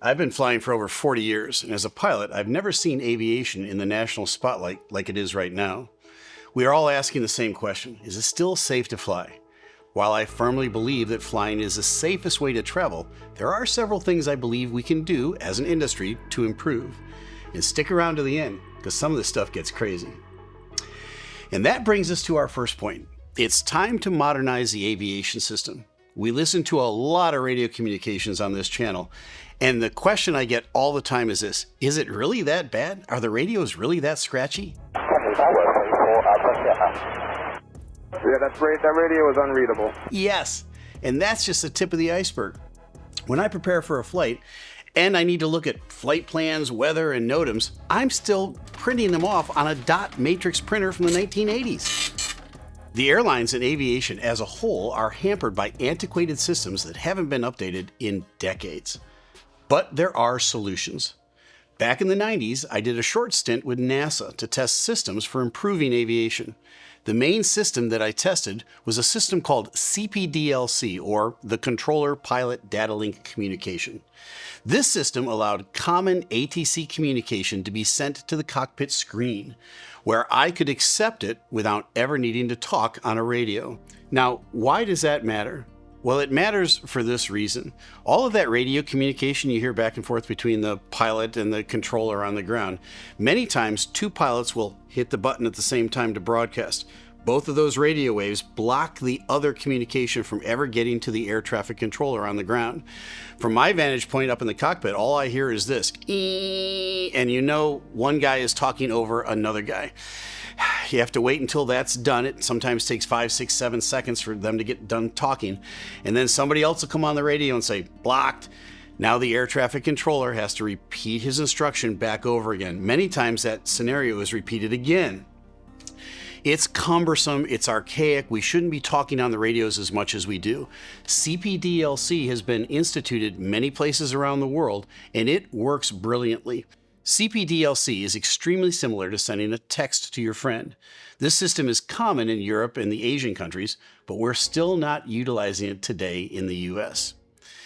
I've been flying for over 40 years, and as a pilot, I've never seen aviation in the national spotlight like it is right now. We are all asking the same question: is it still safe to fly? While I firmly believe that flying is the safest way to travel, there are several things I believe we can do as an industry to improve. And stick around to the end, because some of this stuff gets crazy. And that brings us to our first point. It's time to modernize the aviation system. We listen to a lot of radio communications on this channel, and the question I get all the time is this: is it really that bad? Are the radios really that scratchy? Yeah, that's great. That radio is unreadable. Yes, and that's just the tip of the iceberg. When I prepare for a flight, and I need to look at flight plans, weather, and NOTAMs, I'm still printing them off on a dot matrix printer from the 1980s. The airlines and aviation as a whole are hampered by antiquated systems that haven't been updated in decades. But there are solutions. Back in the 90s, I did a short stint with NASA to test systems for improving aviation. The main system that I tested was a system called CPDLC, or the Controller Pilot Data Link Communication. This system allowed common ATC communication to be sent to the cockpit screen, where I could accept it without ever needing to talk on a radio. Now, why does that matter? Well, it matters for this reason. All of that radio communication you hear back and forth between the pilot and the controller on the ground, many times two pilots will hit the button at the same time to broadcast. Both of those radio waves block the other communication from ever getting to the air traffic controller on the ground. From my vantage point up in the cockpit, all I hear is this, and you know one guy is talking over another guy. You have to wait until that's done. It sometimes takes 5, 6, 7 seconds for them to get done talking. And then somebody else will come on the radio and say, blocked. Now the air traffic controller has to repeat his instruction back over again. Many times that scenario is repeated again. It's cumbersome, it's archaic, we shouldn't be talking on the radios as much as we do. CPDLC has been instituted many places around the world, and it works brilliantly. CPDLC is extremely similar to sending a text to your friend. This system is common in Europe and the Asian countries, but we're still not utilizing it today in the US.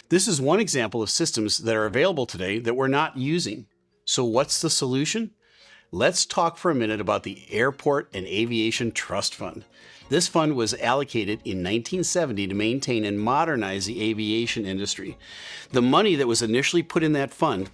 This is one example of systems that are available today that we're not using. So what's the solution? Let's talk for a minute about the Airport and Aviation Trust Fund. This fund was allocated in 1970 to maintain and modernize the aviation industry. The money that was initially put in that fund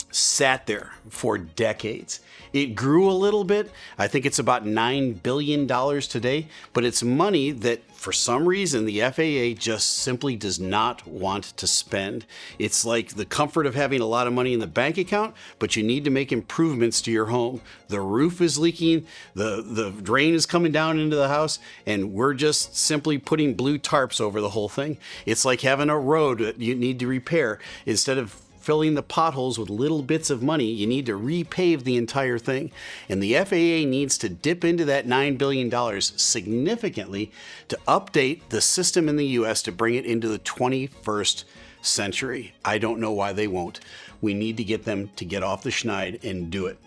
sat there for decades. It grew a little bit. I think it's about $9 billion today, but it's money that for some reason the FAA just simply does not want to spend. It's like the comfort of having a lot of money in the bank account, but you need to make improvements to your home. The roof is leaking, the drain is coming down into the house, and we're just simply putting blue tarps over the whole thing. It's like having a road that you need to repair. Instead of filling the potholes with little bits of money, you need to repave the entire thing. And the FAA needs to dip into that $9 billion significantly to update the system in the US to bring it into the 21st century. I don't know why they won't. We need to get them to get off the schneid and do it.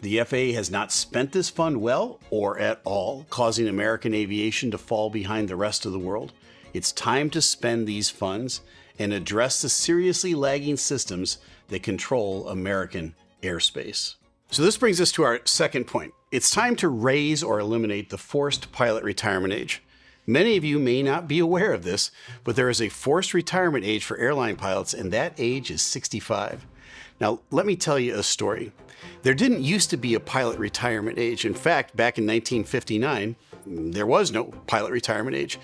The FAA has not spent this fund well or at all, causing American aviation to fall behind the rest of the world. It's time to spend these funds and address the seriously lagging systems that control American airspace. So this brings us to our second point. It's time to raise or eliminate the forced pilot retirement age. Many of you may not be aware of this, but there is a forced retirement age for airline pilots, and that age is 65. Now, let me tell you a story. There didn't used to be a pilot retirement age. In fact, back in 1959, there was no pilot retirement age.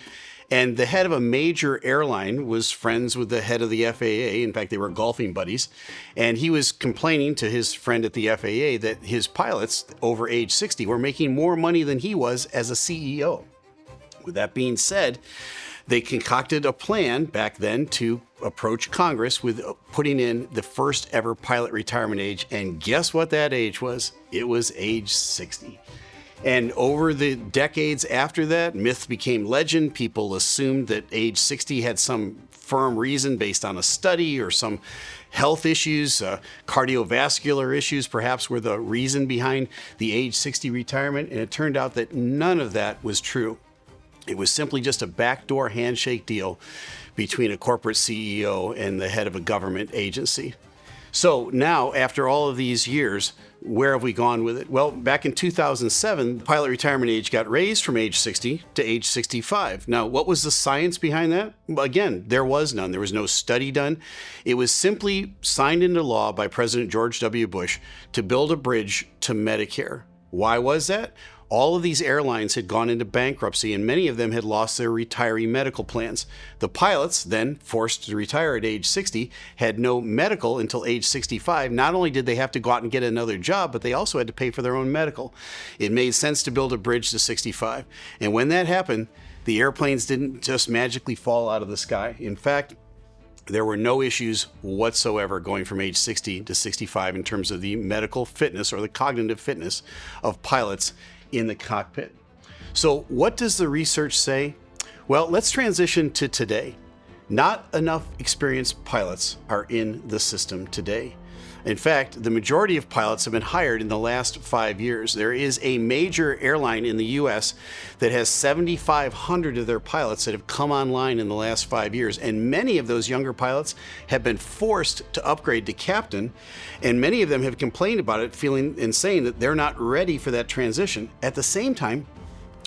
And the head of a major airline was friends with the head of the FAA. In fact, they were golfing buddies. And he was complaining to his friend at the FAA that his pilots over age 60 were making more money than he was as a CEO. With that being said, they concocted a plan back then to approach Congress with putting in the first ever pilot retirement age. And guess what that age was? It was age 60. And over the decades after that, myth became legend. People assumed that age 60 had some firm reason based on a study or some health issues, cardiovascular issues perhaps were the reason behind the age 60 retirement. And it turned out that none of that was true. It was simply just a backdoor handshake deal between a corporate CEO and the head of a government agency. So now, after all of these years, where have we gone with it? Well, back in 2007, the pilot retirement age got raised from age 60 to age 65. Now, what was the science behind that? Again, there was none. There was no study done. It was simply signed into law by President George W. Bush to build a bridge to Medicare. Why was that? All of these airlines had gone into bankruptcy and many of them had lost their retiree medical plans. The pilots, then forced to retire at age 60, had no medical until age 65. Not only did they have to go out and get another job, but they also had to pay for their own medical. It made sense to build a bridge to 65. And when that happened, the airplanes didn't just magically fall out of the sky. In fact, there were no issues whatsoever going from age 60 to 65 in terms of the medical fitness or the cognitive fitness of pilots in the cockpit. So what does the research say? Well, let's transition to today. Not enough experienced pilots are in the system today. In fact, the majority of pilots have been hired in the last 5 years. There is a major airline in the US that has 7,500 of their pilots that have come online in the last 5 years. And many of those younger pilots have been forced to upgrade to captain. And many of them have complained about it, feeling and saying that they're not ready for that transition. At the same time,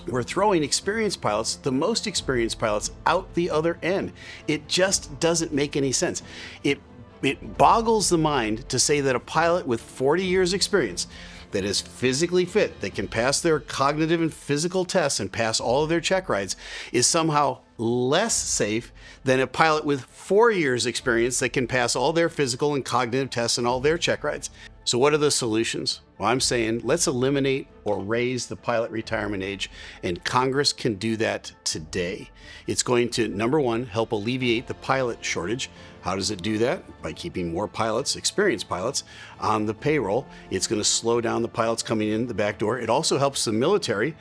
we're throwing experienced pilots, the most experienced pilots, out the other end. It just doesn't make any sense. It boggles the mind to say that a pilot with 40 years experience that is physically fit, that can pass their cognitive and physical tests and pass all of their check rides, is somehow less safe than a pilot with 4 years experience that can pass all their physical and cognitive tests and all their check rides. So what are the solutions? Well, I'm saying let's eliminate or raise the pilot retirement age, and Congress can do that today. It's going to, number one, help alleviate the pilot shortage. How does it do that? By keeping more pilots, experienced pilots, on the payroll. It's going to slow down the pilots coming in the back door. It also helps the military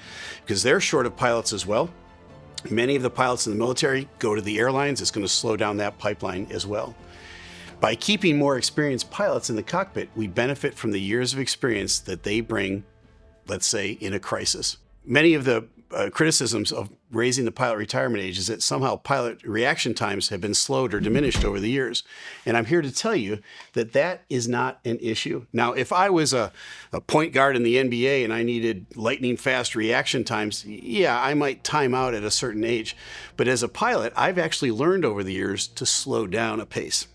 because they're short of pilots as well. Many of the pilots in the military go to the airlines. It's going to slow down that pipeline as well. By keeping more experienced pilots in the cockpit, we benefit from the years of experience that they bring, let's say, in a crisis. Many of the criticisms of raising the pilot retirement age is that somehow pilot reaction times have been slowed or diminished over the years. And I'm here to tell you that that is not an issue. Now, if I was a point guard in the NBA and I needed lightning fast reaction times, yeah, I might time out at a certain age. But as a pilot, I've actually learned over the years to slow down a pace.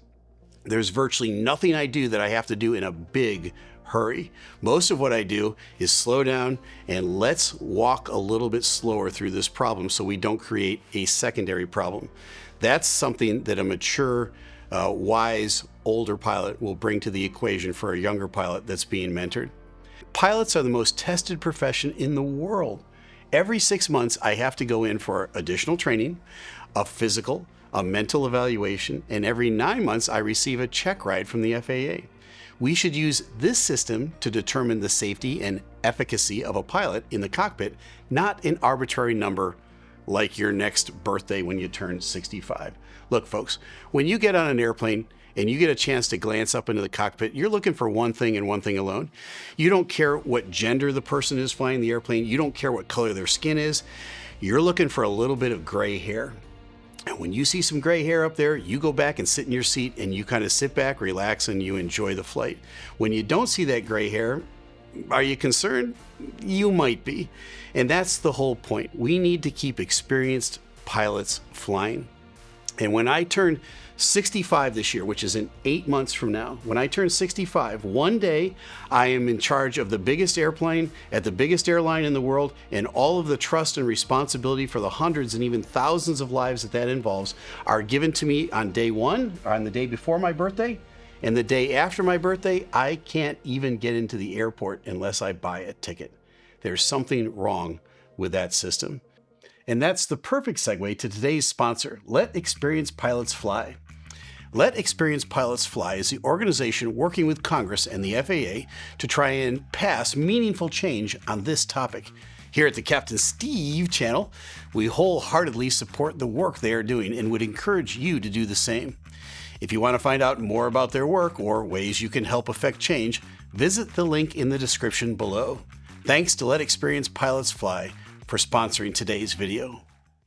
There's virtually nothing I do that I have to do in a big hurry. Most of what I do is slow down and let's walk a little bit slower through this problem so we don't create a secondary problem. That's something that a mature, wise, older pilot will bring to the equation for a younger pilot that's being mentored. Pilots are the most tested profession in the world. Every 6 months, I have to go in for additional training, a physical, a mental evaluation, and every 9 months I receive a check ride from the FAA. We should use this system to determine the safety and efficacy of a pilot in the cockpit, not an arbitrary number like your next birthday when you turn 65. Look, folks, when you get on an airplane and you get a chance to glance up into the cockpit, you're looking for one thing and one thing alone. You don't care what gender the person is flying the airplane. You don't care what color their skin is. You're looking for a little bit of gray hair. And when you see some gray hair up there, you go back and sit in your seat and you kind of sit back, relax, and you enjoy the flight. When you don't see that gray hair, are you concerned? You might be. And that's the whole point. We need to keep experienced pilots flying. And when I turn 65 this year, which is in 8 months from now, when I turn 65, one day I am in charge of the biggest airplane at the biggest airline in the world, and all of the trust and responsibility for the hundreds and even thousands of lives that involves are given to me on day one, or on the day before my birthday, and the day after my birthday. I can't even get into the airport unless I buy a ticket. There's something wrong with that system. And that's the perfect segue to today's sponsor, Let Experienced Pilots Fly. Let Experienced Pilots Fly is the organization working with Congress and the FAA to try and pass meaningful change on this topic. Here at the Captain Steeeve channel, we wholeheartedly support the work they are doing and would encourage you to do the same. If you want to find out more about their work or ways you can help affect change, visit the link in the description below. Thanks to Let Experienced Pilots Fly for sponsoring today's video.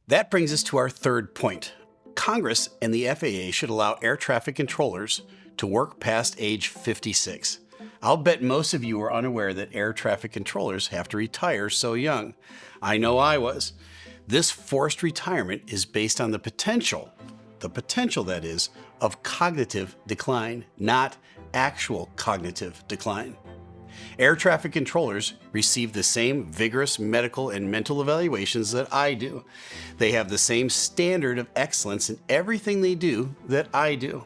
That brings us to our third point. Congress and the FAA should allow air traffic controllers to work past age 56. I'll bet most of you are unaware that air traffic controllers have to retire so young. I know I was. This forced retirement is based on the potential that is, of cognitive decline, not actual cognitive decline. Air traffic controllers receive the same vigorous medical and mental evaluations that I do. They have the same standard of excellence in everything they do that I do.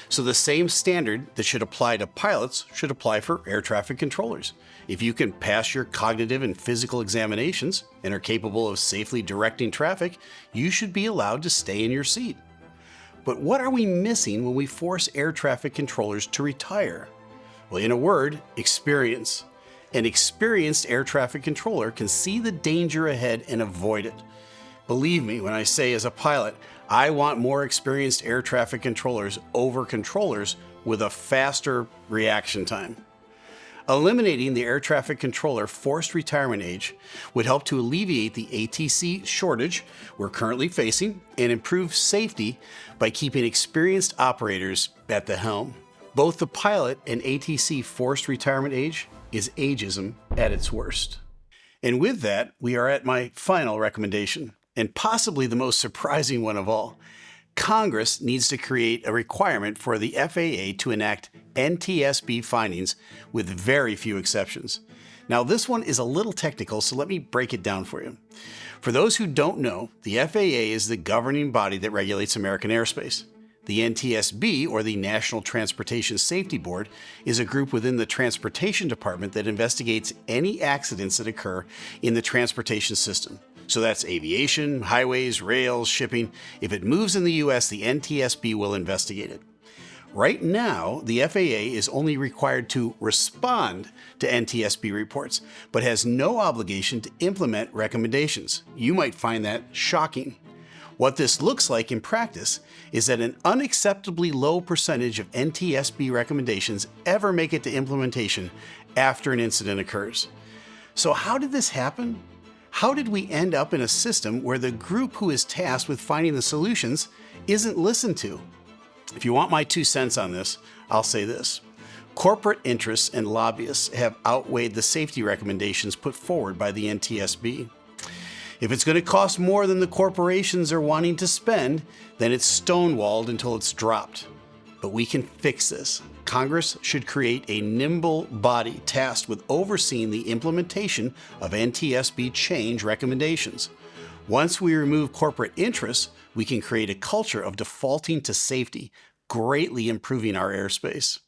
So the same standard that should apply to pilots should apply for air traffic controllers. If you can pass your cognitive and physical examinations and are capable of safely directing traffic, you should be allowed to stay in your seat. But what are we missing when we force air traffic controllers to retire? Well, in a word, experience. An experienced air traffic controller can see the danger ahead and avoid it. Believe me when I say, as a pilot, I want more experienced air traffic controllers over controllers with a faster reaction time. Eliminating the air traffic controller forced retirement age would help to alleviate the ATC shortage we're currently facing and improve safety by keeping experienced operators at the helm. Both the pilot and ATC forced retirement age is ageism at its worst. And with that, we are at my final recommendation, and possibly the most surprising one of all. Congress needs to create a requirement for the FAA to enact NTSB findings with very few exceptions. Now, this one is a little technical, so let me break it down for you. For those who don't know, the FAA is the governing body that regulates American airspace. The NTSB, or the National Transportation Safety Board, is a group within the Transportation Department that investigates any accidents that occur in the transportation system. So that's aviation, highways, rails, shipping. If it moves in the U.S., the NTSB will investigate it. Right now, the FAA is only required to respond to NTSB reports, but has no obligation to implement recommendations. You might find that shocking. What this looks like in practice is that an unacceptably low percentage of NTSB recommendations ever make it to implementation after an incident occurs. So how did this happen? How did we end up in a system where the group who is tasked with finding the solutions isn't listened to? If you want my 2 cents on this, I'll say this. Corporate interests and lobbyists have outweighed the safety recommendations put forward by the NTSB. If it's going to cost more than the corporations are wanting to spend, then it's stonewalled until it's dropped. But we can fix this. Congress should create a nimble body tasked with overseeing the implementation of NTSB change recommendations. Once we remove corporate interests, we can create a culture of defaulting to safety, greatly improving our airspace.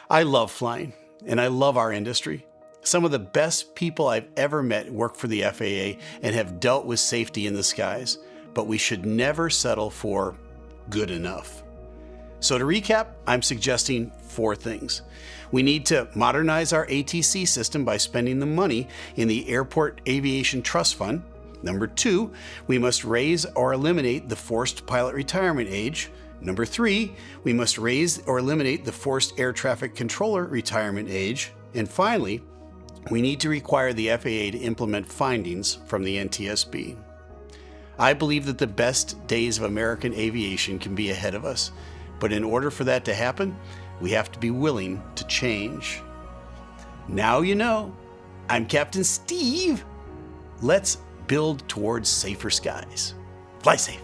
I love flying, and I love our industry. Some of the best people I've ever met work for the FAA and have dealt with safety in the skies, but we should never settle for good enough. So to recap, I'm suggesting 4 things. We need to modernize our ATC system by spending the money in the Airport Aviation Trust Fund. Number 2, we must raise or eliminate the forced pilot retirement age. Number 3, we must raise or eliminate the forced air traffic controller retirement age. And finally, we need to require the FAA to implement findings from the NTSB. I believe that the best days of American aviation can be ahead of us. But in order for that to happen, we have to be willing to change. Now you know. I'm Captain Steeeve. Let's build towards safer skies. Fly safe.